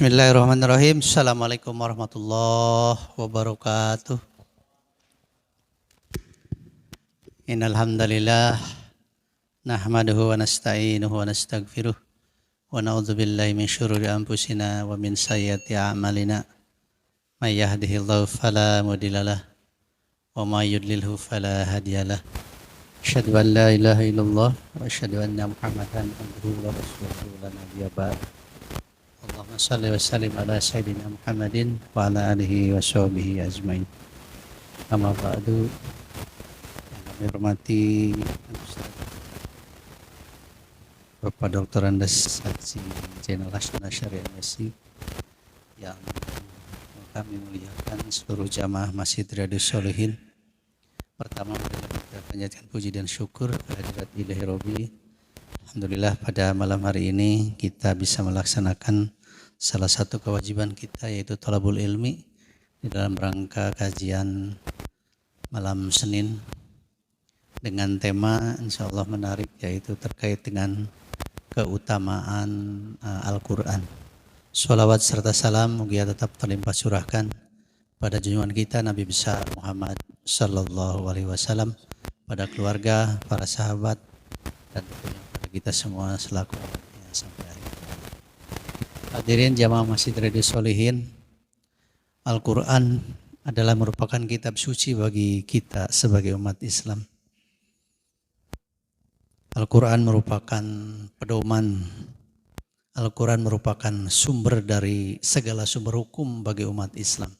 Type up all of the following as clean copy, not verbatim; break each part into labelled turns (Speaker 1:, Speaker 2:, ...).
Speaker 1: Bismillahirrahmanirrahim. Assalamualaikum warahmatullahi wabarakatuh. Innal hamdalillah nahmaduhu wa nasta'inuhu wa nastaghfiruh wa na'udzu billahi min syururi anfusina wa min sayyiati a'malina. May yahdihillahu fala mudhillalah wa may yudlilhu fala hadiyalah. Asyhadu an la ilaha illallah wa asyhadu anna Muhammadan abduhu wa rasuluhu la nabiyya ba'da. Allahumma salli wa sallim ala sayyidina Muhammadin wa ala alihi wa sahbihi ajmain. Amma ba'du. Yang kami hormati Bapak Dr. Andes Haji Zainal Hasyanasyari MSI, yang kami muliakan seluruh jamaah Masjid Riyadhus Shalihin. Pertama, kita panjatkan puji dan syukur kehadirat Ilahi Robbi. Alhamdulillah pada malam hari ini kita bisa melaksanakan salah satu kewajiban kita, yaitu thalabul ilmi, di dalam rangka kajian malam Senin dengan tema insya Allah menarik, yaitu terkait dengan keutamaan Al-Quran. Sholawat serta salam mugia tetap terlimpah curahkan pada junjungan kita Nabi besar Muhammad Sallallahu Alaihi Wasallam, pada keluarga, para sahabat, dan tentunya pada kita semua selaku umatnya sampai akhir. Hadirin jamaah Masjid Riyadhus Shalihin, Al-Quran adalah merupakan kitab suci bagi kita sebagai umat Islam. Al-Quran merupakan pedoman. Al-Quran merupakan sumber dari segala sumber hukum bagi umat Islam.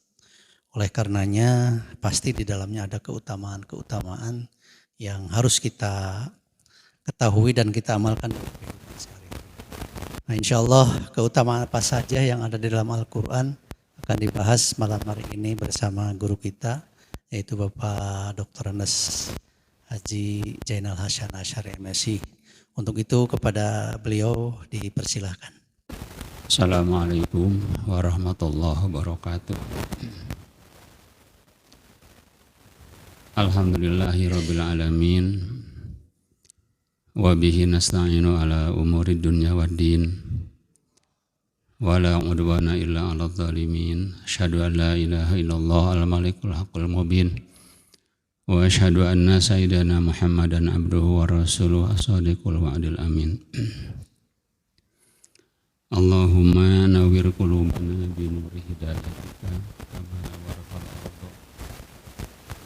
Speaker 1: Oleh karenanya pasti di dalamnya ada keutamaan-keutamaan yang harus kita ketahui dan kita amalkan dalam kehidupan sehari-hari. Nah, insya Allah keutamaan apa saja yang ada di dalam Al-Quran akan dibahas malam hari ini bersama guru kita, yaitu Bapak Dr. Andes Haji Zainal Hasyanasyari MSI. Untuk itu kepada beliau dipersilahkan.
Speaker 2: Assalamualaikum warahmatullahi wabarakatuh. Alhamdulillahirabbil alamin. Wa bihi nasta'inu ala umuri dunya waddin. Wa la udwana illa 'alal zalimin. Asyhadu an la ilaha illallah al-malikul haqqul mubin. Wa asyhadu anna sayyidana Muhammadan abduhu wa rasuluhu as-sadiqul wa'dil amin. Allahumma nawwir qulubana bi nuri hidayatika kama warfa'al arda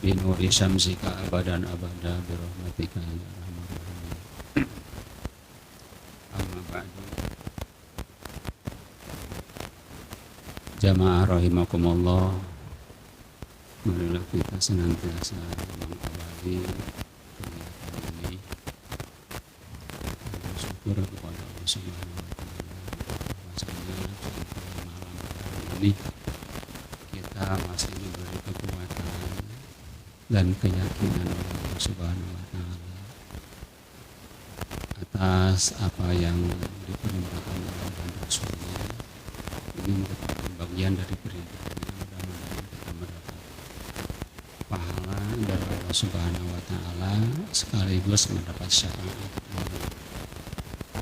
Speaker 2: bi nuri syamsika abadan abada bi rahmatika ya arhamar rahimin. Amma ba'du. Jamaah rahimakumullah, marilah kita senantiasa mengawali kegiatan ini, bersyukur kepada Allah Subhanahu wa Ta'ala bahwasanya sampai malam hari ini kita masih diberi kekuatan dan keyakinan oleh Allah Subhanahu wa Ta'ala atas apa yang diperintahkan Allah dan Rasulnya. Ini merupakan bagian dari perintahnya. Mudah-mudahan kita mendapat pahala dari Allah Subhanahu wa Ta'ala sekaligus mendapat syafaat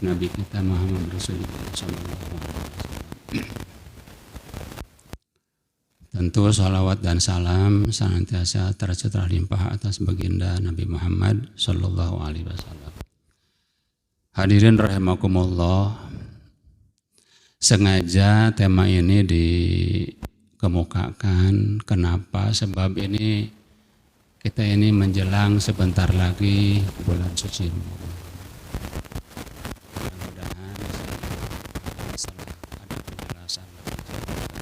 Speaker 2: Nabi kita Muhammad Rasulullah sallallahu alaihi wasallam. Tentu salawat dan salam senantiasa tercurah limpah atas baginda Nabi Muhammad sallallahu alaihi wasallam. Hadirin rahimakumullah, sengaja tema ini dikemukakan. Kenapa? Sebab ini kita ini menjelang sebentar lagi bulan suci Ramadan. Mudah-mudahan setelah ada penjelasan lebih jauh tentang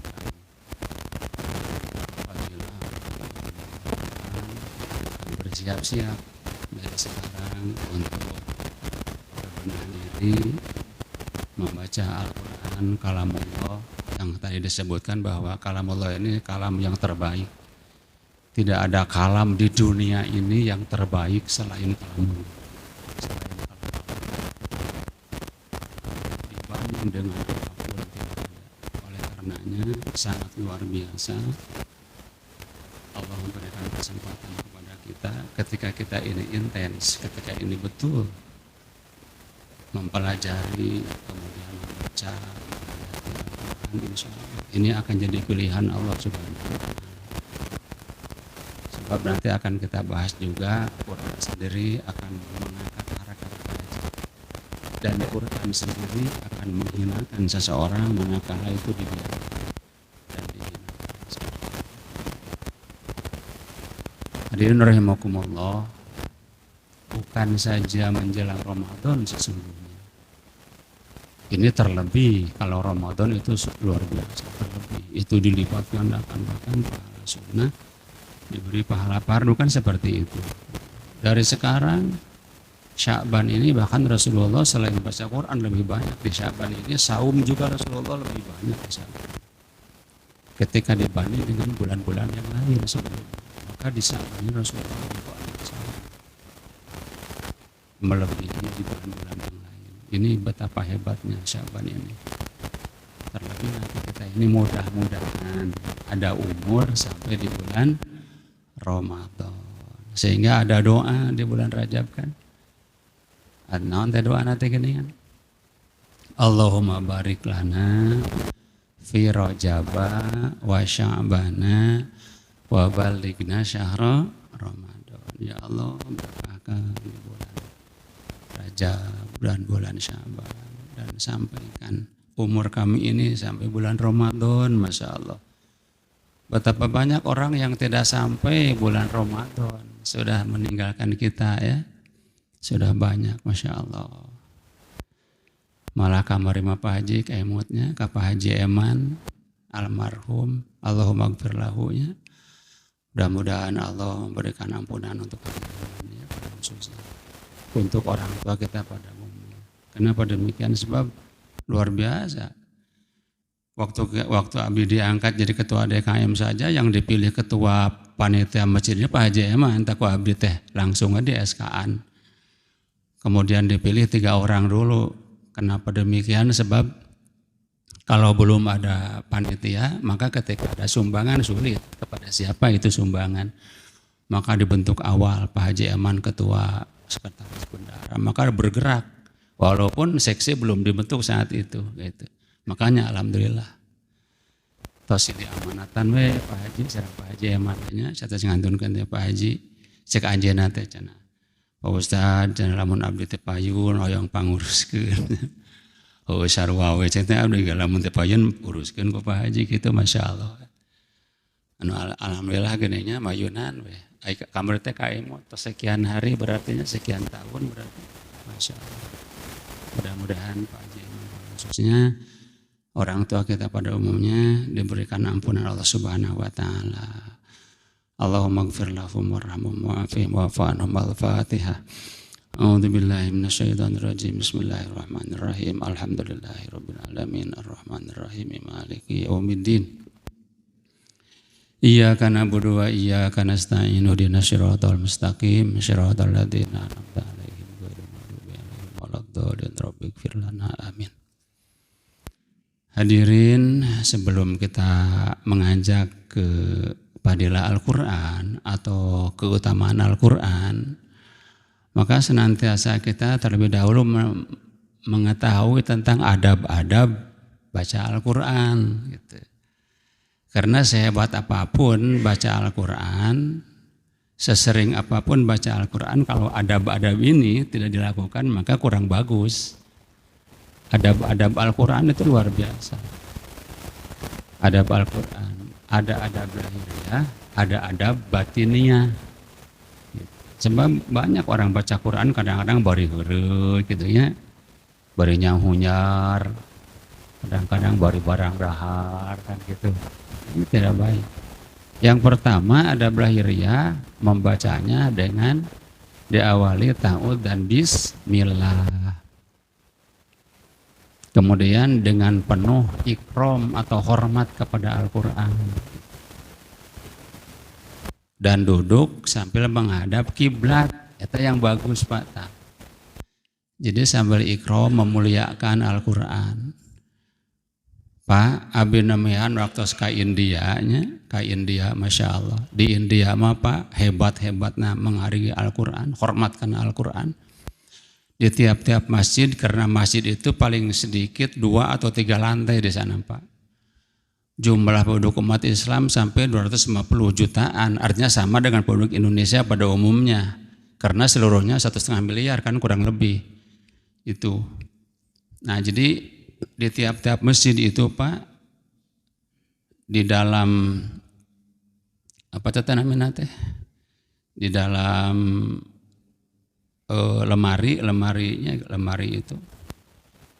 Speaker 2: fadilah Al-Quran, bersiap-siap dari sekarang untuk berbenah diri membaca Al-Quran, kalamullah, yang tadi disebutkan bahwa kalamullah ini kalam yang terbaik. Tidak ada kalam di dunia ini yang terbaik selain kalamullah. Dibanding dengan apapun tidak ada. Oleh karenanya sangat luar biasa Allah memberikan kesempatan kepada kita ketika kita ini intens, ketika ini betul mempelajari, kemudian membaca, insya Allah ini akan jadi pilihan Allah Subhanahu wa Ta'ala. Sebab nanti akan kita bahas juga, Quran sendiri akan mengangkat harakat haji, dan Quran sendiri akan menghinakan seseorang manakala itu dibiarkan dan dihinakan. Hadirin rahimakumullah, bukan saja menjelang Ramadan sesungguhnya. Ini terlebih kalau Ramadan itu luar biasa, terlebih itu dilipat gandakan, bahkan pahala sunnah diberi pahala fardu kan seperti itu. Dari sekarang Sya'ban ini bahkan Rasulullah selain baca Quran lebih banyak di Sya'ban ini, saum juga Rasulullah lebih banyak di Sya'ban ketika dibanding dengan bulan-bulan yang lain sebelumnya. Maka di Sya'ban ini Rasulullah lebih banyak saum, melebihi di bulan-bulan yang lain. Ini betapa hebatnya Sya'ban ini. Terlebih nanti kita ini mudah-mudahan ada umur sampai di bulan Ramadan, sehingga ada doa di bulan Rajab kan. Nanti doa nanti gini kan, Allahumma barik lana fi Rajaba wa Sya'bana wa balighna syahra Ramadan. Ya Allah, berkahkan di bulan Rajab dan bulan Sya'ban, dan sampaikan umur kami ini sampai bulan Ramadan. Masya Allah, betapa banyak orang yang tidak sampai bulan Ramadan sudah meninggalkan kita ya, sudah banyak. Masya Allah. Malah kamari Pak Haji keemutnya, Pak Haji Eman almarhum, Allahumma gfir lahu ya. Mudah-mudahan Allah memberikan ampunan untuk kami ya, khususnya untuk orang tua kita pada umumnya. Kenapa demikian? Sebab luar biasa. Waktu Abi diangkat jadi ketua DKM saja, yang dipilih ketua panitia masjidnya Pak Haji Eman, tak Abi teh langsung aja SK-an. Kemudian dipilih 3 orang dulu. Kenapa demikian? Sebab kalau belum ada panitia, maka ketika ada sumbangan sulit kepada siapa itu sumbangan. Maka dibentuk awal Pak Haji Eman ketua sekretaris bendara, maka bergerak walaupun seksi belum dibentuk saat itu gitu. Makanya alhamdulillah tos diamanatan we Pak Haji sareng Pak Haji Emannya saya ngantunkeun teh Pak Haji cek anjeunna teh cenah Pak Ustad cenah lamun abdi teh payun hoyong panguruskeun. Oh sarua we cek teh abdi lamun teh payun uruskeun ku Pak Haji kitu masyaallah. Anu alhamdulillah geunenya mayunan we. Kamar teh kaimot sekian hari berarti sekian tahun berarti. Masya Allah. Mudah-mudahan Pak Haji khususnya orang tua kita pada umumnya diberikan ampunan Allah Subhanahu wa Ta'ala. Allahumma gfir lahum warhamhum wa'afihim wa'fu anhum. Al-Fatihah. A'udzubillahi minasyaitonir rajim. Bismillahirrahmanirrahim. Alhamdulillahirabbil alamin arrahmanir rahim maliki yaumiddin. Iyyaka na'budu wa iyyaka nasta'in ihdinas siratal mustaqim siratal ladzina an'amta 'alaihim ghairil maghdubi 'alaihim waladdallin rabbighfir lana amin. Hadirin, sebelum kita mengajak ke fadilah Al-Qur'an atau keutamaan Al-Qur'an, maka senantiasa kita terlebih dahulu mengetahui tentang adab-adab baca Al-Qur'an gitu. Karena sehebat apapun baca Al-Quran, sesering apapun baca Al-Quran, kalau adab-adab ini tidak dilakukan maka kurang bagus. Adab-adab Al-Quran itu luar biasa. Adab Al-Quran, ada adab lahiriah, ada adab batiniah. Sebab banyak orang baca Quran kadang-kadang bari heureuy gitu ya, bari nyanghunyar, kadang-kadang bari barang rahar kan gitu. Ini tidak baik. Yang pertama ada lahiriah, membacanya dengan diawali ta'ud dan bismillah. Kemudian dengan penuh ikram atau hormat kepada Al-Quran. Dan duduk sambil menghadap kiblat. Itu yang bagus Pak. Jadi sambil ikram memuliakan Al-Quran. Pak, abi namian waktu ke India nya, ke India Masya Allah. Di India mah Pak, hebat-hebatnya menghargai Al-Quran, hormatkan Al-Quran. Di tiap-tiap masjid, karena masjid itu paling sedikit 2 atau 3 lantai di sana Pak. jumlah penduduk umat Islam sampai 250 jutaan, artinya sama dengan penduduk Indonesia pada umumnya, karena seluruhnya 1,5 miliar kan kurang lebih itu. Nah jadi di tiap-tiap masjid itu Pak, di dalam apa tata namanya teh, di dalam lemari itu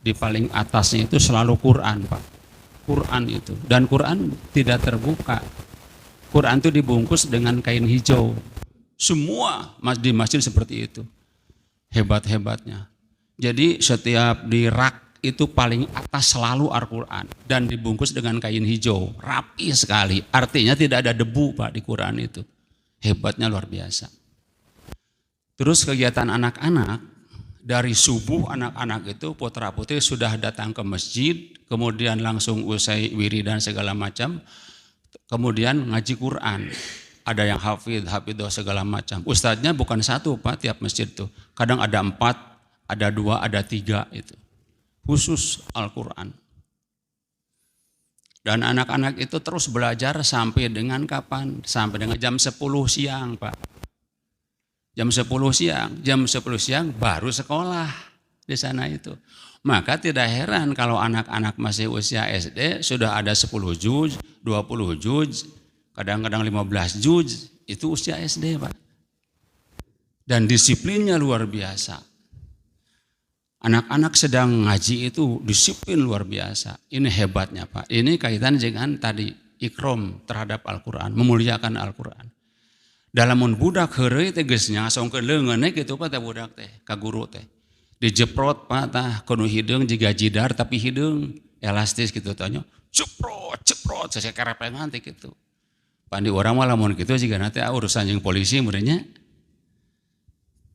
Speaker 2: di paling atasnya itu selalu Quran Pak. Quran itu, dan Quran tidak terbuka. Quran itu dibungkus dengan kain hijau. Semua di masjid seperti itu. Hebat-hebatnya. Jadi setiap di rak itu paling atas selalu Al-Quran dan dibungkus dengan kain hijau. Rapi sekali. Artinya tidak ada debu Pak di Quran itu. Hebatnya luar biasa. Terus kegiatan anak-anak, dari subuh anak-anak itu putra-putri sudah datang ke masjid, kemudian langsung usai wiridan segala macam, kemudian ngaji Quran. Ada yang hafidh segala macam. Ustadznya bukan satu Pak tiap masjid tuh. Kadang ada 4, ada 2, ada 3 itu. Khusus Al-Quran. Dan anak-anak itu terus belajar sampai dengan kapan? Sampai dengan jam 10 siang Pak. Jam 10 siang baru sekolah di sana itu. Maka tidak heran kalau anak-anak masih usia SD sudah ada 10 juz, 20 juz, kadang-kadang 15 juz, itu usia SD Pak. Dan disiplinnya luar biasa. Anak-anak sedang ngaji itu disiplin luar biasa. Ini hebatnya Pak. Ini kaitan dengan tadi ikram terhadap Al-Quran, memuliakan Al-Quran. Dalam budak heureuy teh geus ngasongkeun leungeunna kitu Pak teh budak teh ka guru teh. Dijeprot Pak tah kudu hideung jiga jidar tapi hideung elastis kitu teh nya. Ceprot sasakerepengan teh kitu. Pandi urang mah lamun kitu jigana teh urusan jeung polisi meureunnya.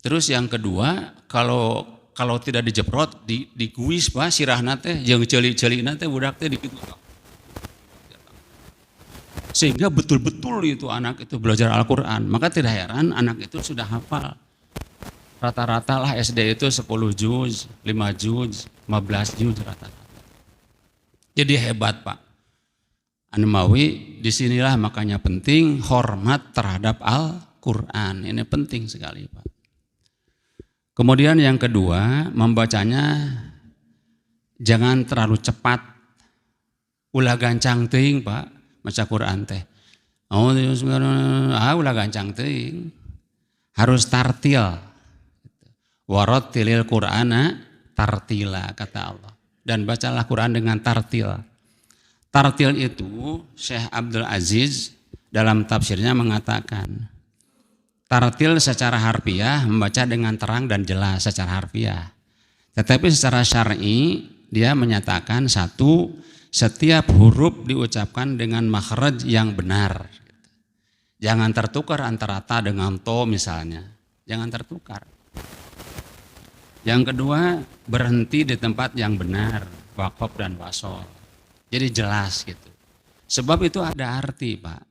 Speaker 2: Terus yang kedua, kalau tidak dijeprot diguis Pak sirahna teh jeung ceuli-ceulina teh budak teh dikitu. Sehingga betul-betul itu anak itu belajar Al-Quran. Maka tidak heran anak itu sudah hafal. Rata-rata lah SD itu 10 juz, 5 juz, 15 juz rata-rata. Jadi hebat Pak. Anmawi disinilah makanya penting hormat terhadap Al-Quran. Ini penting sekali Pak. Kemudian yang kedua, membacanya jangan terlalu cepat. Ulah gancang teuing Pak. Maca Quran teh. Ulah gancang teuing. Harus tartil. Warattilil Qur'ana tartila kata Allah. Dan bacalah Quran dengan tartil. Tartil itu Syekh Abdul Aziz dalam tafsirnya mengatakan tartil secara harfiah membaca dengan terang dan jelas secara harfiah. Tetapi secara syar'i dia menyatakan satu, setiap huruf diucapkan dengan makhraj yang benar. Jangan tertukar antara ta dengan to misalnya. Jangan tertukar. Yang kedua, berhenti di tempat yang benar. Waqaf dan wasol. Jadi jelas gitu. Sebab itu ada arti Pak.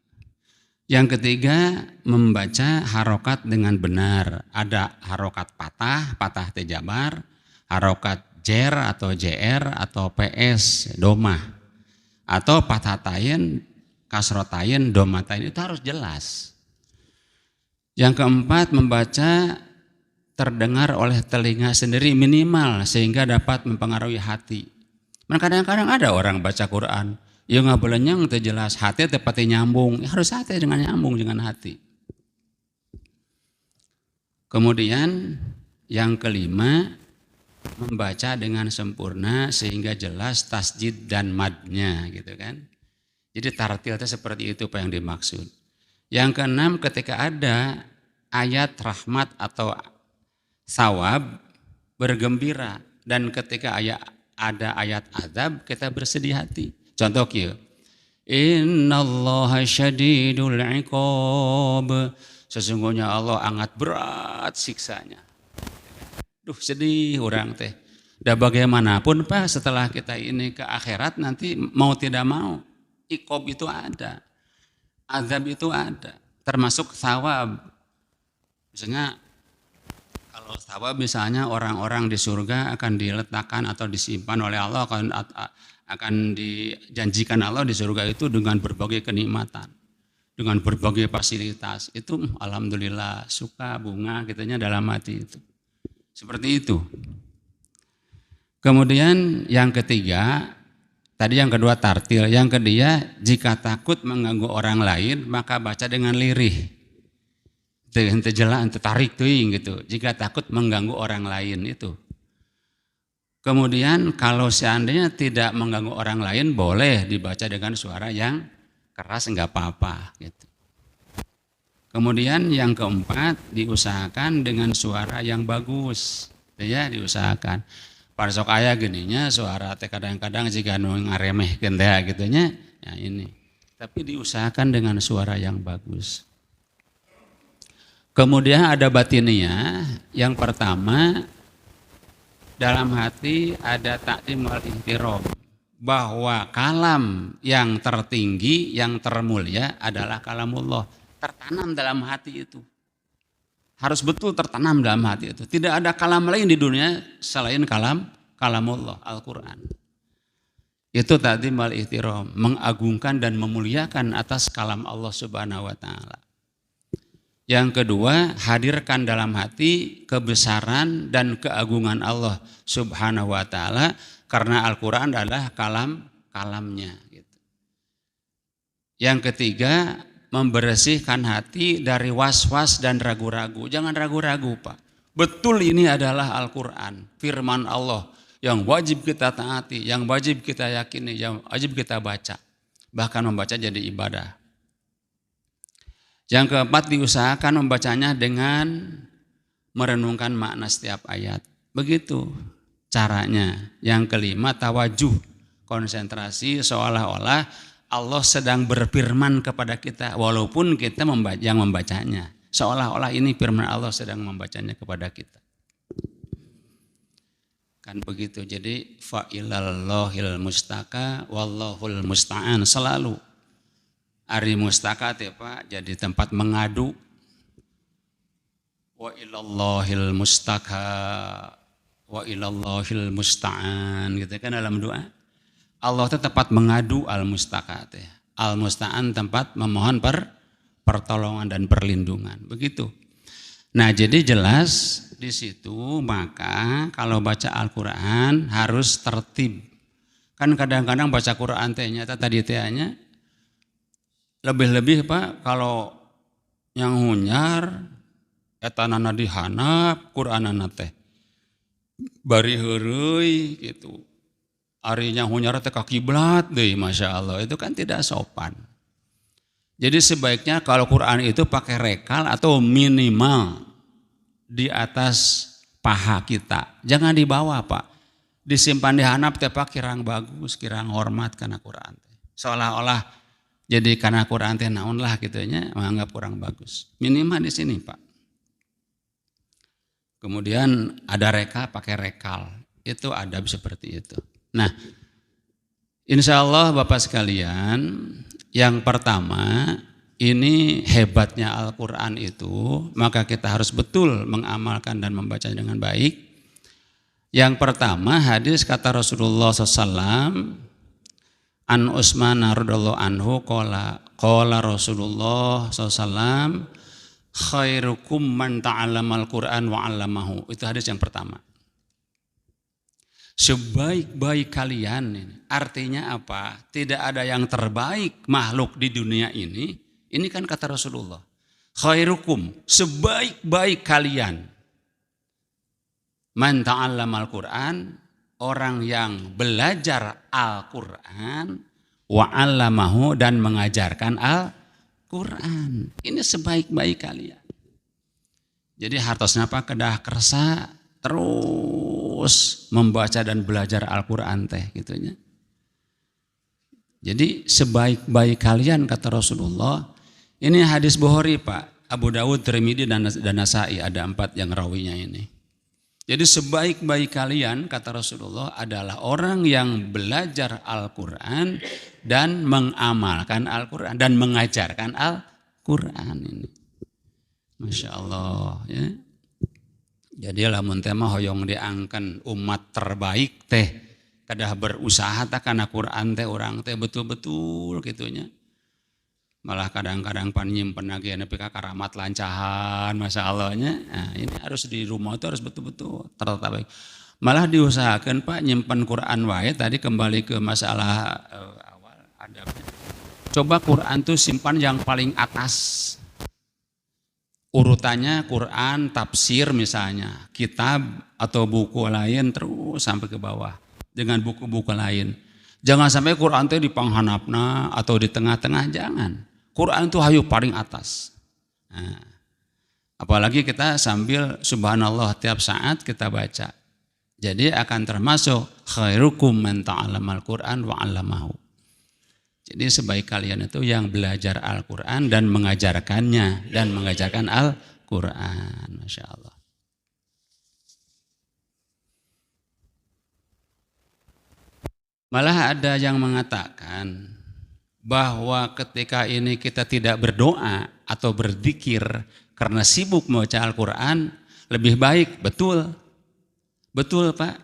Speaker 2: Yang ketiga, membaca harokat dengan benar. Ada harokat patah teh jabar. Harokat jer atau jr atau ps, domah. Atau pathatain, kasrotain, domatain itu harus jelas. Yang keempat, membaca terdengar oleh telinga sendiri minimal sehingga dapat mempengaruhi hati. Kadang-kadang ada orang baca Quran, ya nggak boleh nyang teu jelas, hati tepati nyambung, ya harus hati dengan nyambung dengan hati. Kemudian yang kelima, membaca dengan sempurna sehingga jelas tasjid dan madnya gitu kan. Jadi tartil itu seperti itu Pak yang dimaksud. Yang keenam, ketika ada ayat rahmat atau sawab bergembira, dan ketika ada ayat azab kita bersedih hati. Contoh kieu. Innallaha syadidul iqab. Sesungguhnya Allah sangat berat siksanya. Duh sedih orang teh. Dan bagaimanapun Pak setelah kita ini ke akhirat nanti mau tidak mau iqab itu ada. Azab itu ada. Termasuk thawab. Misalnya Kalau thawab misalnya orang-orang di surga akan diletakkan atau disimpan oleh Allah, akan dijanjikan Allah di surga itu dengan berbagai kenikmatan, dengan berbagai fasilitas. Itu alhamdulillah suka bunga kitanya dalam hati itu. Seperti itu. Kemudian yang ketiga, tadi yang kedua tartil, yang ketiga jika takut mengganggu orang lain maka baca dengan lirih. Ente jelas, ente tarik tuing gitu. Jika takut mengganggu orang lain itu. Kemudian kalau seandainya tidak mengganggu orang lain boleh dibaca dengan suara yang keras enggak apa-apa gitu. Kemudian yang keempat diusahakan dengan suara yang bagus. Ya, diusahakan. Parsok aya gininya suara teh kadang-kadang jika nu ngaremehkeun teh gitu nya. Ya ini. Tapi diusahakan dengan suara yang bagus. Kemudian ada batiniyah, yang pertama dalam hati ada takdim wal ihtiram, bahwa kalam yang tertinggi, yang termulia adalah kalamullah, tertanam dalam hati itu. Harus betul tertanam dalam hati itu. Tidak ada kalam lain di dunia selain kalamullah, Al-Quran. Itu takdim wal ihtiram, mengagungkan dan memuliakan atas kalam Allah Subhanahu wa taala. Yang kedua, hadirkan dalam hati kebesaran dan keagungan Allah Subhanahu wa taala karena Al-Qur'an adalah kalamnya gitu. Yang ketiga, membersihkan hati dari was-was dan ragu-ragu. Jangan ragu-ragu, Pak. Betul ini adalah Al-Qur'an, firman Allah yang wajib kita taati, yang wajib kita yakini, yang wajib kita baca. Bahkan membaca jadi ibadah. Yang keempat, diusahakan membacanya dengan merenungkan makna setiap ayat. Begitu caranya. Yang kelima, tawajuh, konsentrasi seolah-olah Allah sedang berfirman kepada kita walaupun kita yang membacanya. Seolah-olah ini firman Allah sedang membacanya kepada kita. Kan begitu. Jadi fa'ilallahil mustaka wallahul musta'an selalu. Ari mustaka ya Pak, jadi tempat mengadu. Wa ilallahil mustaka wa ilallahil musta'an gitu kan dalam doa. Allah itu tempat mengadu al-mustaka teh. Al-musta'an tempat memohon pertolongan dan perlindungan. Begitu. Nah, jadi jelas di situ maka kalau baca Al-Qur'an harus tertib. Kan kadang-kadang baca Qur'an teh nyata tadi tehnya lebih-lebih Pak, kalau yang hunyar etanana dihanap Qur'anana teh bari heureuy gitu. Arinya hunyar teh ka kiblat deui, Masya Allah, itu kan tidak sopan. Jadi sebaiknya kalau Qur'an itu pakai rekal atau minimal di atas paha kita. Jangan di bawah Pak. Disimpan di hanap teh Pak kirang bagus, kirang hormat karena Qur'an teh. Seolah-olah jadi karena Quran teh naon lah gitunya, menganggap kurang bagus. Minimal di sini Pak. Kemudian ada reka pakai rekal. Itu adab seperti itu. Nah, insya Allah Bapak sekalian, yang pertama ini hebatnya Al-Quran itu, maka kita harus betul mengamalkan dan membacanya dengan baik. Yang pertama hadis kata Rasulullah SAW, An Utsman radhiyallahu anhu qala Rasulullah SAW khairukum man ta'allamal Qur'an wa 'allamahu. Itu hadis yang pertama. Sebaik-baik kalian ini. Artinya apa? Tidak ada yang terbaik makhluk di dunia ini. Ini kan kata Rasulullah. Khairukum, sebaik-baik kalian. Man ta'allamal Qur'an, orang yang belajar Al-Quran wa 'allamahu dan mengajarkan Al-Quran. Ini sebaik-baik kalian. Jadi hartosna apa kedah kersa terus membaca dan belajar Al-Quran teh gitunya. Jadi sebaik-baik kalian kata Rasulullah. Ini hadis Bukhari Pak, Abu Dawud, Tirmidzi dan Nasai, ada 4 yang rawinya ini. Jadi sebaik-baik kalian kata Rasulullah adalah orang yang belajar Al-Quran dan mengamalkan Al-Quran dan mengajarkan Al-Quran ini. Masya Allah ya. Jadi lamun teh mah hoyong diangken umat terbaik teh kadah berusaha tak kana Quran teh urang teh betul-betul gitunya. Malah kadang-kadang pan nyimpen lagi nepi ka karamat lancahan masyaalahnya. Nah, ini harus di rumah itu harus betul-betul tertata baik. Malah diusahakan Pak nyimpen Quran wae tadi kembali ke masalah awal adabnya. Coba Quran tuh simpan yang paling atas. Urutannya Quran, tafsir misalnya, kitab atau buku lain terus sampai ke bawah dengan buku-buku lain. Jangan sampai Quran itu di panghanapna atau di tengah-tengah, jangan. Quran itu hayu paling atas. Nah, apalagi kita sambil subhanallah tiap saat kita baca. Jadi akan termasuk khairukum man ta'allamal Quran wa 'allamahu. Jadi sebaik kalian itu yang belajar Al-Quran dan mengajarkannya dan mengajarkan Al-Quran. Masya Allah. Malah ada yang mengatakan bahwa ketika ini kita tidak berdoa atau berzikir karena sibuk membaca Al-Quran lebih baik. Betul. Betul Pak.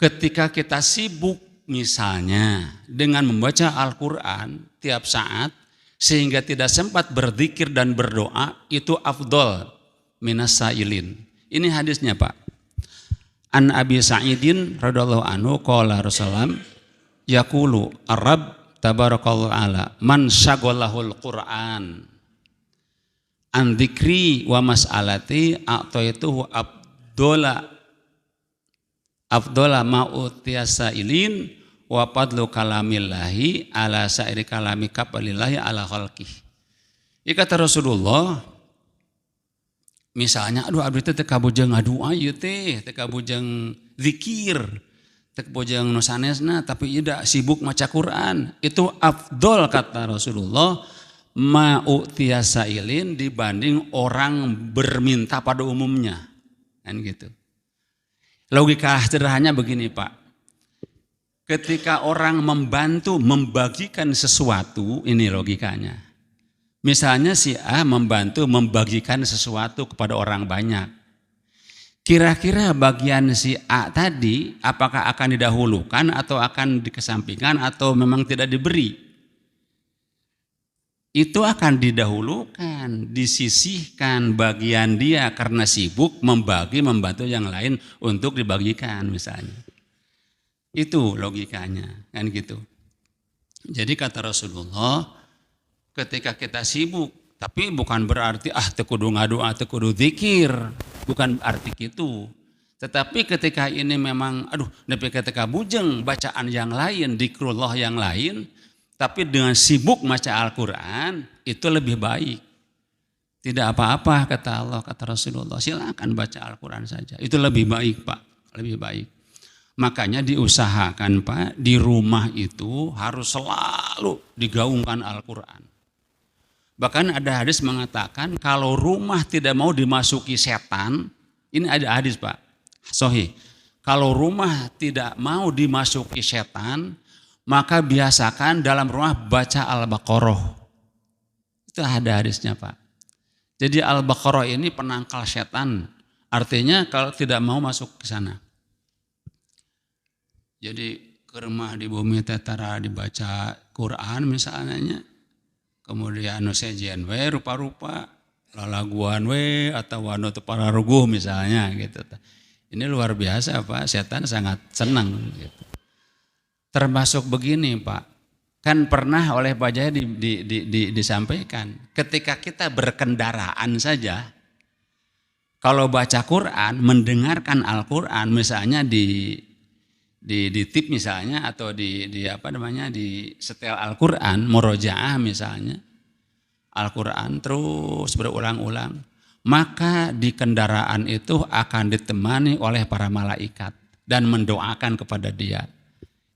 Speaker 2: Ketika kita sibuk misalnya dengan membaca Al-Quran tiap saat sehingga tidak sempat berzikir dan berdoa itu afdol minas sailin. Ini hadisnya Pak. An Abi Sa'idin radhiyallahu anhu qala Rasulullah yaqulu ar-Rabb tabarakallahu ala man syaghalahul Qur'an an dzikri wa mas'alati a'taituhu afdola ma'utiyasa ilin wa padlu kalamillahi ala sa'iri kalami kapalillahi ala khalqih. Ini kata Rasulullah, misalnya aduh abdi teh kabujeng ngadua ieu teh, teh kabujeng zikir, teh kabujeng nu sanesna tapi ieu da sibuk maca Quran. Itu afdol kata Rasulullah ma'utiyasa ilin dibanding orang berminta pada umumnya. Kan gitu. Logika sederhananya begini Pak. Ketika orang membantu membagikan sesuatu, ini logikanya. Misalnya si A membantu membagikan sesuatu kepada orang banyak. Kira-kira bagian si A tadi apakah akan didahulukan atau akan dikesampingkan atau memang tidak diberi? Itu akan didahulukan, disisihkan bagian dia karena sibuk membantu yang lain untuk dibagikan misalnya. Itu logikanya, kan gitu. Jadi kata Rasulullah, ketika kita sibuk, tapi bukan berarti teu kudu ngadoa, teu kudu zikir, bukan arti itu. Tetapi ketika ini memang nepi ketika bujeng bacaan yang lain, zikrullah yang lain, tapi dengan sibuk baca Al-Quran itu lebih baik. Tidak apa-apa kata Allah, kata Rasulullah, silakan baca Al-Quran saja. Itu lebih baik Pak, lebih baik. Makanya diusahakan Pak, di rumah itu harus selalu digaungkan Al-Quran. Bahkan ada hadis mengatakan kalau rumah tidak mau dimasuki setan, ini ada hadis Pak, sahih. Kalau rumah tidak mau dimasuki setan, maka biasakan dalam rumah baca Al-Baqarah. Itu ada hadisnya Pak. Jadi Al-Baqarah ini penangkal setan, artinya kalau tidak mau masuk ke sana. Jadi ke rumah di bumi tetara dibaca Quran misalnya, kemudian anu sejen we rupa-rupa, lalaguan we atau anu teu pararuguh misalnya gitu. Ini luar biasa Pak, setan sangat senang gitu. Termasuk begini Pak, kan pernah oleh Pak Jaya disampaikan, ketika kita berkendaraan saja, kalau baca Quran, mendengarkan Al-Quran misalnya di tip misalnya atau di setel Al-Quran, murojaah misalnya, Al-Quran terus berulang-ulang, maka di kendaraan itu akan ditemani oleh para malaikat dan mendoakan kepada dia.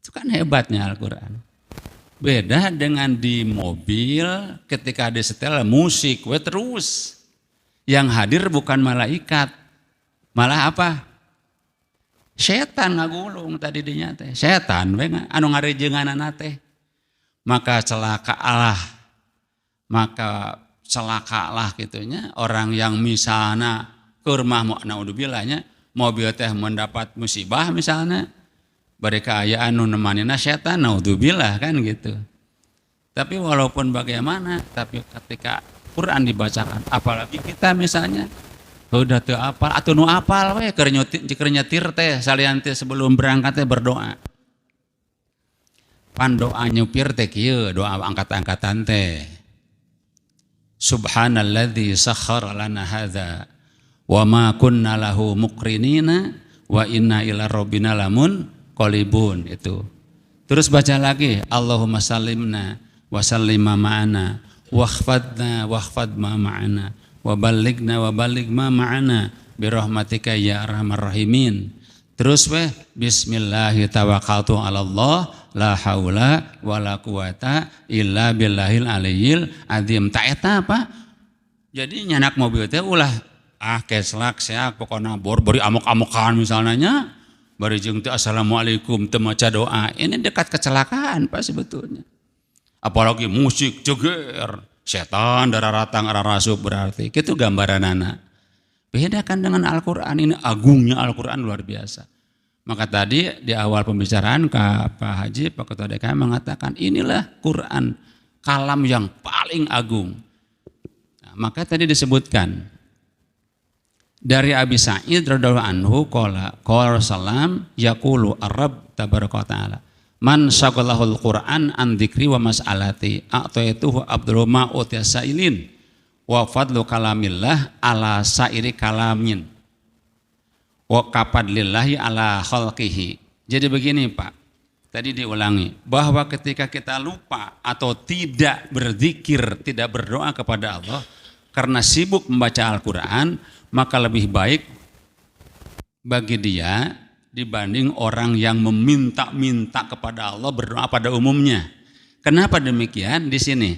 Speaker 2: Itu kan hebatnya Al-Quran. Beda dengan di mobil ketika disetel musik, terus yang hadir bukan malaikat, malah apa? Setan ngagulung tadi dinya teh. Setan we anu ngarejeunganana teh. Maka celakalah gitunya orang yang misalnya ke rumah mau naudzubillah nya mobil teh mendapat musibah misalnya bari kaayaan nu nemanina setan naudzubillah kan gitu. Tapi walaupun bagaimana, tapi ketika Quran dibacakan, apalagi kita misalnya udah teu apal atau nu apal we keur nyetir teh salian teh sebelum berangkat teh berdoa. Pan doa nyupir teh kieu, doa angkat-angkatan teh. Subhanalladzi sakhkhara lana hadza wa ma kunna lahu muqrinina wa inna ila rabbina lamun qalibun itu. Terus baca lagi Allahumma sallimna wa sallima ma'ana wakhfadna wakhfad ma ma'ana wa balligh ma ma'ana bi rahmatika ya arhamar rahimin. Terus bismillahi tawakkaltu 'ala Allah la haula wala quwata illa billahil aliyil azim. Ta eta apa? Jadi nyanak mobil teh ulah keslak seak pokona bari amok-amokan misalnya nya bari jeung teh assalamualaikum teu maca doa. Ini dekat kecelakaan Pak sebetulnya. Apalagi musik jeger, setan dararatang ararasup berarti. Itu gambaranana. Bedakan dengan Al-Quran, ini agungnya Al-Quran luar biasa. Maka tadi di awal pembicaraan Pak Haji, Pak Ketua DKM mengatakan inilah Quran, kalam yang paling agung. Nah, maka tadi disebutkan dari Abi Sa'id radhiyallahu anhu qala salam yaqulu ar-rabb tabaraka wa ta'ala man syaghalahul Qur'an an dzikri wa mas'alati a'taituhu abdul ma'ut yasailin wa fadlu kalamillah ala sairi kalamin wa kapadlillahi ala khalqihi. Jadi begini Pak, tadi diulangi bahwa ketika kita lupa atau tidak berzikir, tidak berdoa kepada Allah karena sibuk membaca Al-Quran, maka lebih baik bagi dia dibanding orang yang meminta-minta kepada Allah berdoa pada umumnya. Kenapa demikian di sini?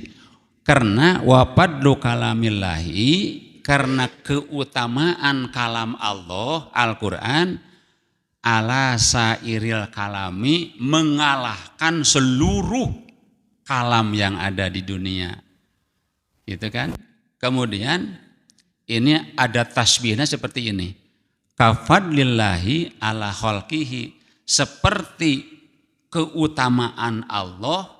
Speaker 2: Karena wapadlu kalamillahi, karena keutamaan kalam Allah Al-Quran ala sairil kalami, mengalahkan seluruh kalam yang ada di dunia. Gitu kan? Kemudian ini ada tasbihnya seperti ini. Kafadlillahi ala khalqihi, seperti keutamaan Allah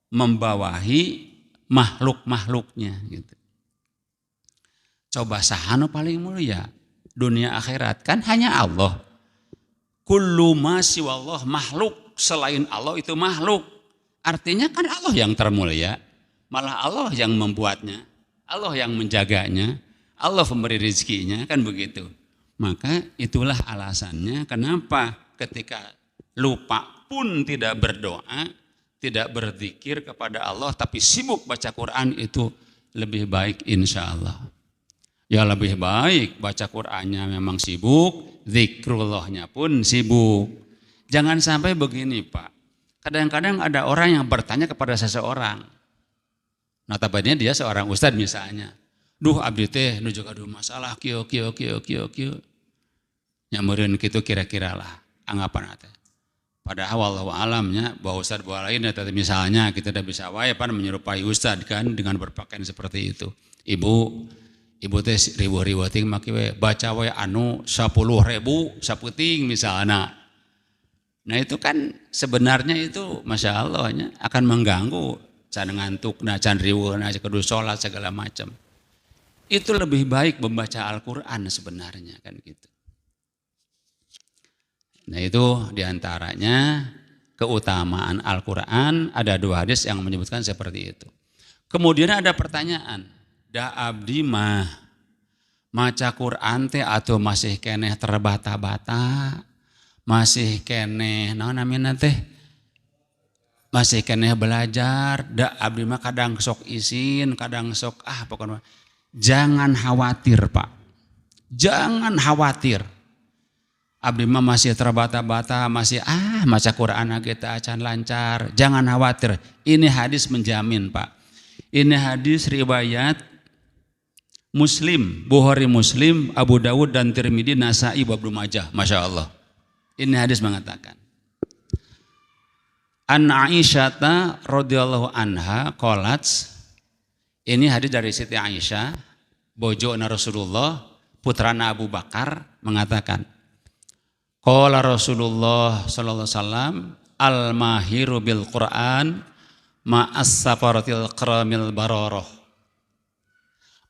Speaker 2: membawahi makhluk-makhluknya gitu. Coba sahanu paling mulia dunia akhirat kan hanya Allah. Kullu ma siwallah makhluk, selain Allah itu makhluk. Artinya kan Allah yang termulia, malah Allah yang membuatnya, Allah yang menjaganya, Allah pemberi rezekinya, kan begitu. Maka itulah alasannya kenapa ketika lupa pun tidak berdoa, tidak berzikir kepada Allah, tapi sibuk baca Quran, itu lebih baik insya Allah. Ya lebih baik baca Qurannya memang sibuk, zikrullahnya pun sibuk. Jangan sampai begini Pak, kadang-kadang ada orang yang bertanya kepada seseorang, notabene dia seorang ustadz misalnya, duh abdi teh nu juga aduh masalah kieu nyamureun kitu kira-kira lah anggapan teh. Padahal wallahu alamnya bahwa ustaz bahwa lain tadi misalnya kita tidak bisa wae pan menyerupai ustaz kan dengan berpakaian seperti itu. Ibu teh ribuh-ribuh ting make we baca we anu 10.000 saputing misalnya. Nah itu kan sebenarnya itu masya Allahnya akan mengganggu can ngantukna can riweuhna kudu salat segala macam. Itu lebih baik membaca Al-Quran sebenarnya kan gitu. Nah itu diantaranya keutamaan Al-Quran, ada 2 hadis yang menyebutkan seperti itu. Kemudian ada pertanyaan, da abdi mah maca Quran teh atau masih keneh terbata-bata, masih keneh naon namina teh, masih keneh belajar, da abdi mah kadang sok izin, kadang sok pokoknya. Jangan khawatir Pak, jangan khawatir. Abdi mah masih terbata-bata, masih maca Quran kita acan lancar. Jangan khawatir, ini hadis menjamin Pak. Ini hadis riwayat Muslim, Bukhari Muslim, Abu Dawud dan Tirmidzi, Nasai, Ibnu Majah. Masya Allah. Ini hadis mengatakan. An Aisyata radhiyallahu anha qalat, ini hadis dari Siti Aisyah, bojo Rasulullah, putrana Abu Bakar mengatakan, qala Rasulullah sallallahu alaihi wasallam al-mahiru bil Qur'an ma'as safaratil kiramil bararah.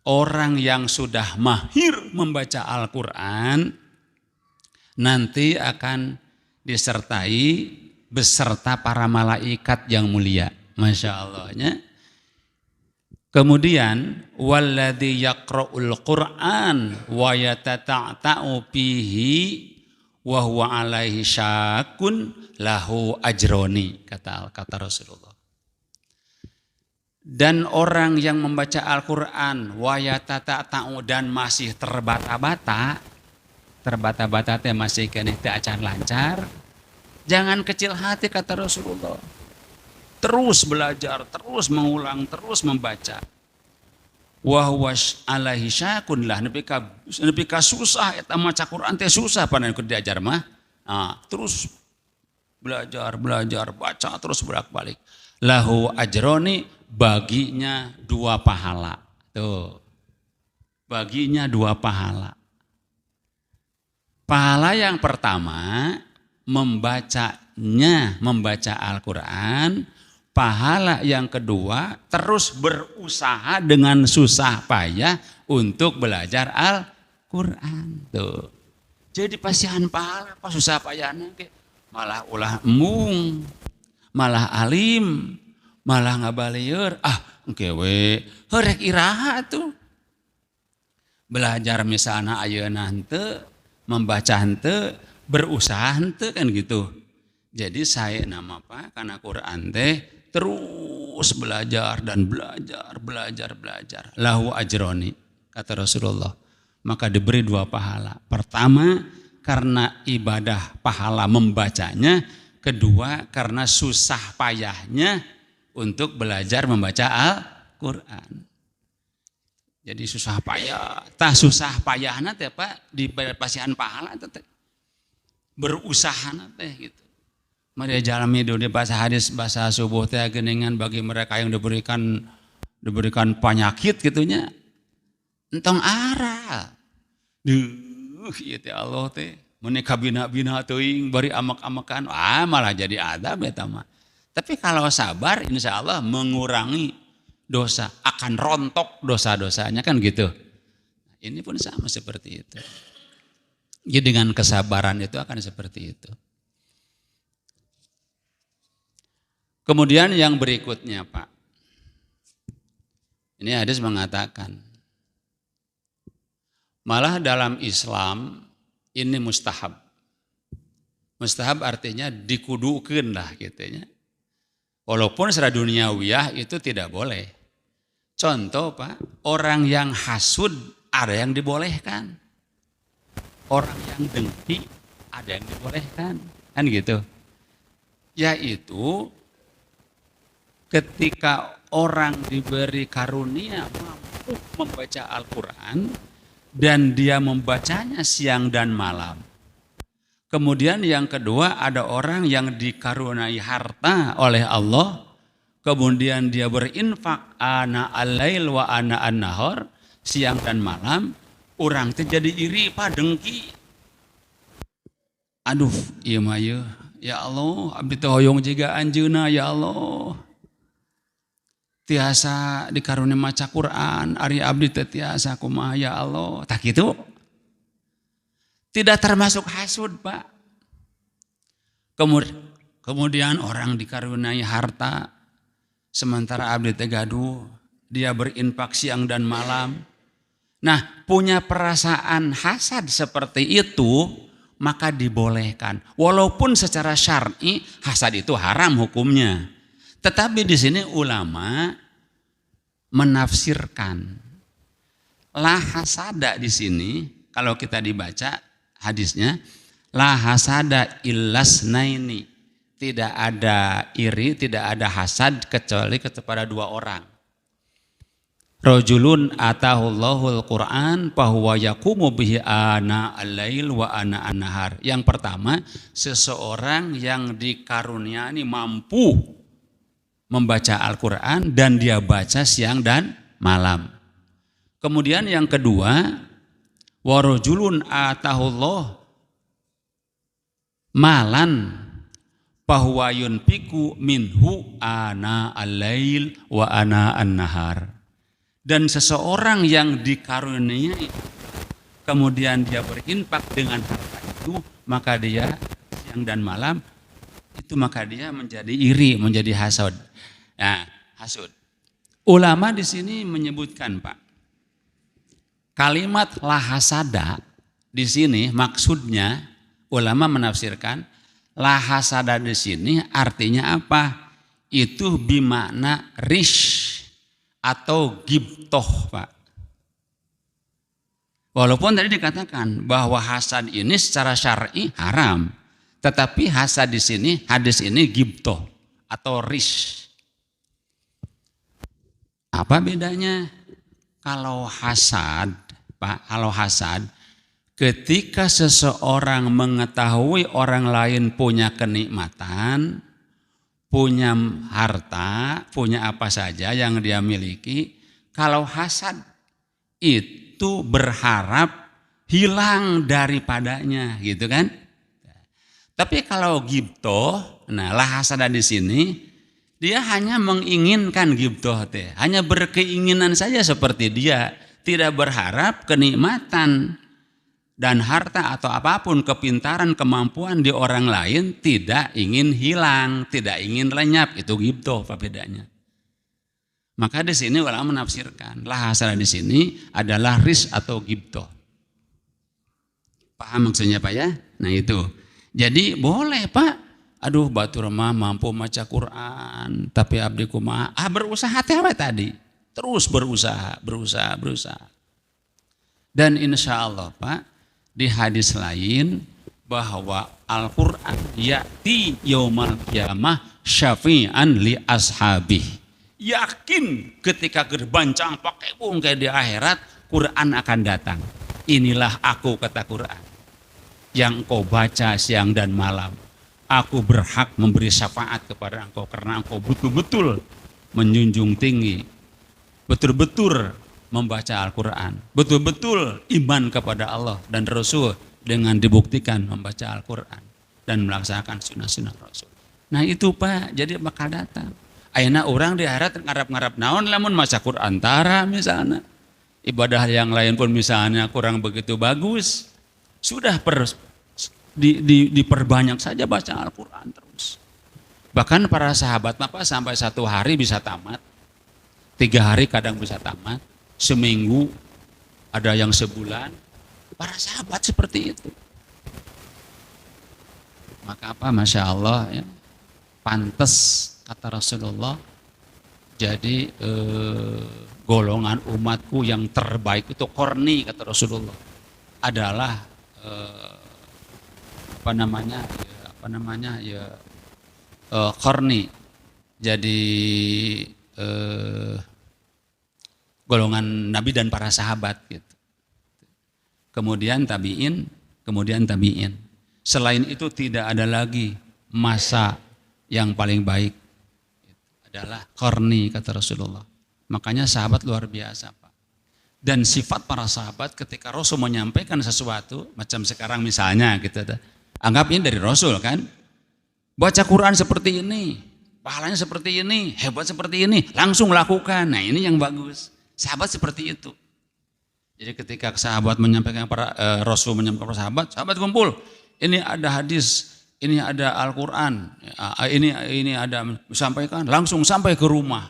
Speaker 2: Orang yang sudah mahir membaca Al-Qur'an nanti akan disertai beserta para malaikat yang mulia. Masya Allahnya. Kemudian walladzi yaqra'ul Qur'an wa yatata'u fihi wa huwa alaihi syakun lahu ajroni, kata Rasulullah. Dan orang yang membaca Al-Qur'an wa yatata'u dan masih terbata-bata teh masih kene teu acan lancar, jangan kecil hati kata Rasulullah. Terus belajar, terus mengulang, terus membaca. Wa huwa alaihi syakun lah nepi ka susah eta maca Quran teh susah panen keur diajar mah. Terus belajar, baca terus bolak-balik. Lahu ajroni, baginya 2 pahala. Tuh. Baginya 2 pahala. Pahala yang pertama membaca Al-Qur'an. Pahala yang kedua terus berusaha dengan susah payah untuk belajar Al-Qur'an. Tuh. Jadi pasihan pahala pas susah payahna ke malah ulah embung, malah alim, malah ngabalieur. Engke we heurek iraha tuh. Belajar misalnya ayeuna henteu, membaca henteu, berusaha henteu kan gitu. Jadi saya nama apa? Karena Quran teh terus belajar dan belajar. Lahu ajroni, kata Rasulullah. Maka diberi 2 pahala. Pertama, karena ibadah pahala membacanya. Kedua, karena susah payahnya untuk belajar membaca Al-Quran. Jadi susah payah. Tah susah payahna teh Pak, di pasihan pahala teh. Berusaha teh gitu. Mari jalami dunia bahasa hadis bahasa subuh teh geningan bagi mereka yang diberikan penyakit gitunya. Entong ara. Ieu teh Allah teh mun kabina-bina teuing bari amak-amakan malah jadi adab eta mah. Tapi kalau sabar insya Allah mengurangi dosa, akan rontok dosa-dosanya kan gitu. Ini pun sama seperti itu. Jadi dengan kesabaran itu akan seperti itu. Kemudian yang berikutnya Pak, ini hadis mengatakan, malah dalam Islam ini mustahab. Mustahab artinya dikudukeun lah gitu ya. Walaupun secara duniawiyah itu tidak boleh. Contoh Pak, orang yang hasud ada yang dibolehkan. Orang yang dengki ada yang dibolehkan. Kan gitu. Yaitu ketika orang diberi karunia mampu membaca Al-Quran dan dia membacanya siang dan malam. Kemudian yang kedua ada orang yang dikaruniai harta oleh Allah, kemudian dia berinfak ana al-lail wa ana an-nahar, siang dan malam, orang teh jadi iri Pak, dengki. Aduh, ieu mah ya Allah, abdi teh hoyong jiga anjeunna ya Allah. Tiasa dikarunia maca Quran, ari abdi teh tiasa kumaha ya Allah. Tak gitu. Tidak termasuk hasud, Pak. Kemudian orang dikaruniai harta, sementara abdi teh gaduh, dia berinfak siang dan malam. Nah, punya perasaan hasad seperti itu, maka dibolehkan. Walaupun secara syar'i hasad itu haram hukumnya. Tetapi di sini ulama menafsirkan la hasada di sini, kalau kita dibaca hadisnya, la hasada illasnaini, tidak ada iri, tidak ada hasad kecuali kepada 2 orang. Rajulun atahullahul Qur'an fahuwa yaqumu bihi ana al-lail wa ana an-nahar. Yang pertama, seseorang yang dikaruniai mampu membaca Al-Quran dan dia baca siang dan malam. Kemudian yang kedua, wa rajulun atahullah malan bahwa yunfiku minhu ana al-lail wa ana an-nahar. Dan seseorang yang dikaruniai kemudian dia berinfak dengan harta itu, maka dia siang dan malam itu maka dia menjadi iri, menjadi hasud. Nah, hasud. Ulama di sini menyebutkan, Pak, kalimat la hasada di sini maksudnya ulama menafsirkan la hasada di sini artinya apa? Itu bimakna rish atau gibtoh, Pak. Walaupun tadi dikatakan bahwa hasad ini secara syar'i haram, tetapi hasad di sini, hadis ini gibtoh atau rish. Apa bedanya? Kalau hasad, Pak, kalau hasad, ketika seseorang mengetahui orang lain punya kenikmatan, punya harta, punya apa saja yang dia miliki, kalau hasad itu berharap hilang daripadanya, gitu kan? Tapi kalau gibtoh, nah lah hasad di sini, dia hanya menginginkan gibtoh, hanya berkeinginan saja seperti dia, tidak berharap kenikmatan dan harta atau apapun, kepintaran, kemampuan di orang lain tidak ingin hilang, tidak ingin lenyap. Itu gibtoh, apa bedanya? Maka di sini ulama menafsirkan lah hasad di sini adalah ris atau gibtoh. Paham maksudnya, Pak, ya? Nah itu. Jadi boleh, Pak. Aduh, batur mah mampu baca Quran, tapi abdi kumaha? Berusaha tadi. Terus berusaha. Dan insya Allah, Pak, di hadis lain bahwa Al-Quran ya'ti yaumal qiyamah syafi'an li ashabih. Yakin ketika gerbancang pakai bungkai di akhirat, Quran akan datang. Inilah aku, kata Quran, yang kau baca siang dan malam. Aku berhak memberi syafaat kepada engkau karena engkau betul-betul menjunjung tinggi, betul-betul membaca Al-Quran, betul-betul iman kepada Allah dan Rasul dengan dibuktikan membaca Al-Quran dan melaksanakan sunnah-sunnah Rasul. Nah itu, Pak, jadi bakal datang. Ayeuna orang di akhirat ngarap-ngarap naon lamun maca Quran tara misalnya. Ibadah yang lain pun misalnya kurang begitu bagus, sudah diperbanyak saja baca Al-Quran terus. Bahkan para sahabat Bapak sampai 1 hari bisa tamat, 3 hari kadang bisa tamat, seminggu, ada yang sebulan. Para sahabat seperti itu. Maka apa, Masya Allah, ya, pantas kata Rasulullah, jadi golongan umatku yang terbaik itu korni, kata Rasulullah, adalah korni. Jadi golongan Nabi dan para sahabat gitu. Kemudian tabi'in. Selain itu tidak ada lagi masa yang paling baik. Adalah korni, kata Rasulullah. Makanya sahabat luar biasa, Pak. Dan sifat para sahabat ketika Rasul menyampaikan sesuatu, macam sekarang misalnya gitu, anggap ini dari Rasul kan. Baca Quran seperti ini, pahalanya seperti ini, hebat seperti ini, langsung lakukan. Nah ini yang bagus. Sahabat seperti itu. Jadi ketika sahabat menyampaikan Rasul menyampaikan para sahabat, sahabat kumpul. Ini ada hadis, ini ada Al-Quran, ini ada disampaikan, langsung sampai ke rumah,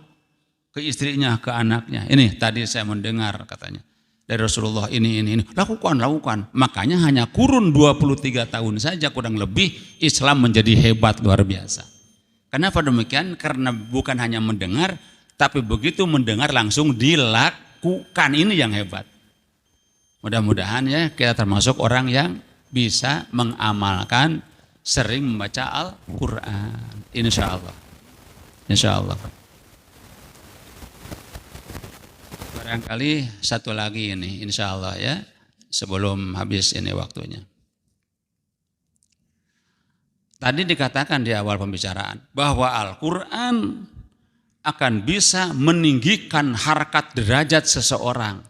Speaker 2: ke istrinya, ke anaknya. Ini tadi saya mendengar katanya dari Rasulullah ini. Lakukan. Makanya hanya kurun 23 tahun saja kurang lebih Islam menjadi hebat luar biasa. Kenapa demikian? Karena bukan hanya mendengar, tapi begitu mendengar langsung dilakukan. Ini yang hebat. Mudah-mudahan ya kita termasuk orang yang bisa mengamalkan, sering membaca Al-Quran. Insya Allah. Barangkali satu lagi ini, insya Allah ya, sebelum habis ini waktunya. Tadi dikatakan di awal pembicaraan bahwa Al-Quran akan bisa meninggikan harkat derajat seseorang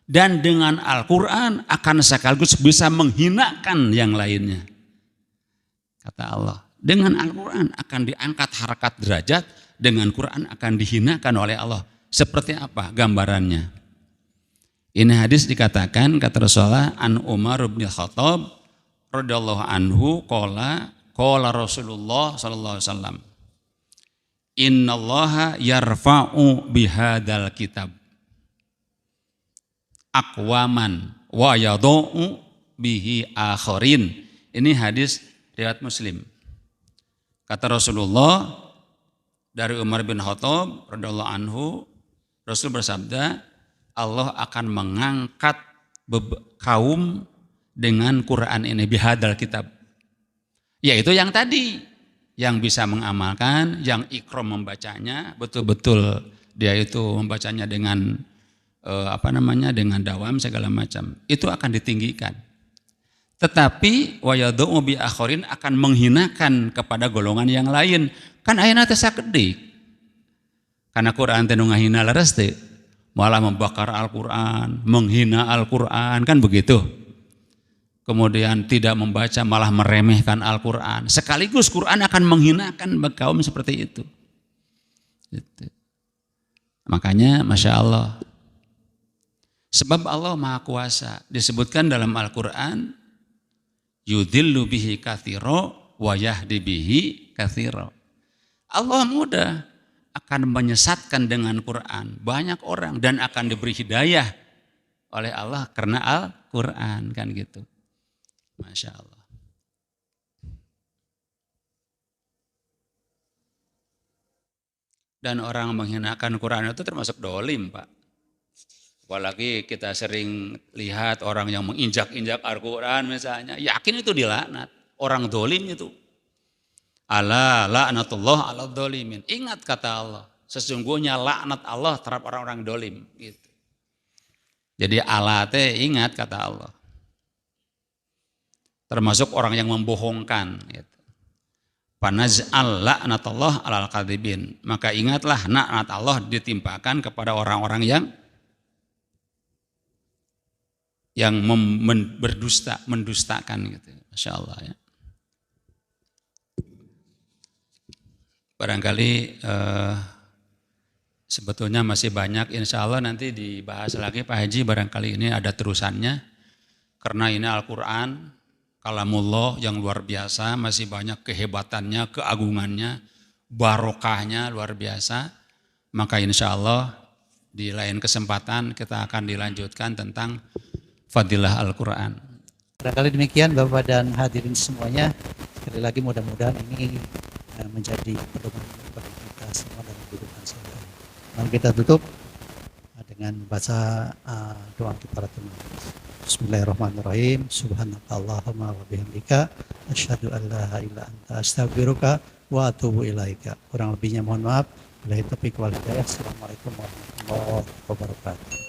Speaker 2: Dan dengan Al-Quran akan sekaligus bisa menghinakan yang lainnya. Kata Allah, dengan Al-Quran akan diangkat harkat derajat, dengan Quran akan dihinakan oleh Allah. Seperti apa gambarannya? Ini hadis dikatakan, kata Rasulullah, an Umar bin Khattab radhiyallahu anhu qala Rasulullah sallallahu alaihi wasallam, innallaha yarfa'u bihadzal kitab aqwaman wa yadau bihi akharin. Ini hadis riwayat Muslim. Kata Rasulullah dari Umar bin Khattab radhiyallahu anhu, Rasul bersabda, Allah akan mengangkat kaum dengan Quran ini, bihadal kitab. Yaitu yang tadi, yang bisa mengamalkan, yang ikram membacanya, betul-betul dia itu membacanya dengan dengan dawam segala macam. Itu akan ditinggikan. Tetapi wayadhu bi akharin akan menghinakan kepada golongan yang lain. Kan ayeuna teh sakedik. Karena Quran teh nu ngahina leres teh, malah membakar Al-Quran, menghina Al-Quran, kan begitu. Kemudian tidak membaca, malah meremehkan Al-Quran. Sekaligus Quran akan menghinakan kaum seperti itu. Gitu. Makanya Masya Allah. Sebab Allah Maha Kuasa. Disebutkan dalam Al-Quran, yudhillu bihi katsira wa yahdi bihi katsira. Allah mudah akan menyesatkan dengan Quran banyak orang dan akan diberi hidayah oleh Allah karena Al-Quran, kan gitu. Masya Allah. Dan orang menghinakan Quran itu termasuk dolim, Pak. Apalagi kita sering lihat orang yang menginjak-injak Al-Quran misalnya, yakin itu dilaknat. Orang dolim itu. Ala la'natullah ala dolimin. Ingat kata Allah, sesungguhnya laknat Allah terhadap orang-orang dolim. Gitu. Jadi ala teh ingat kata Allah. Termasuk orang yang membohongkan. Gitu. Panaz'al la'natullah alal kadhibin. Maka ingatlah laknat Allah ditimpakan kepada orang-orang yang berdusta, mendustakan gitu. Masya Allah ya. Barangkali sebetulnya masih banyak, insya Allah nanti dibahas lagi Pak Haji, barangkali ini ada terusannya. Karena ini Al-Quran, kalamullah yang luar biasa, masih banyak kehebatannya, keagungannya, barokahnya luar biasa. Maka insya Allah di lain kesempatan kita akan dilanjutkan tentang fadilah Al-Quran.
Speaker 1: Barangkali demikian Bapak dan hadirin semuanya. Sekali lagi mudah-mudahan ini menjadi pedoman bagi kita semua dalam kehidupan sehari-hari. Mari kita tutup dengan baca doa kifaratul majelis. Bismillahirrahmanirrahim. Subhanakallahumma wa bihamdika asyhadu an la ilaha illa anta astaghfiruka wa atubu ilaika. Kurang lebihnya mohon maaf. Billahi taufiq wal hidayah. Assalamualaikum warahmatullahi wabarakatuh.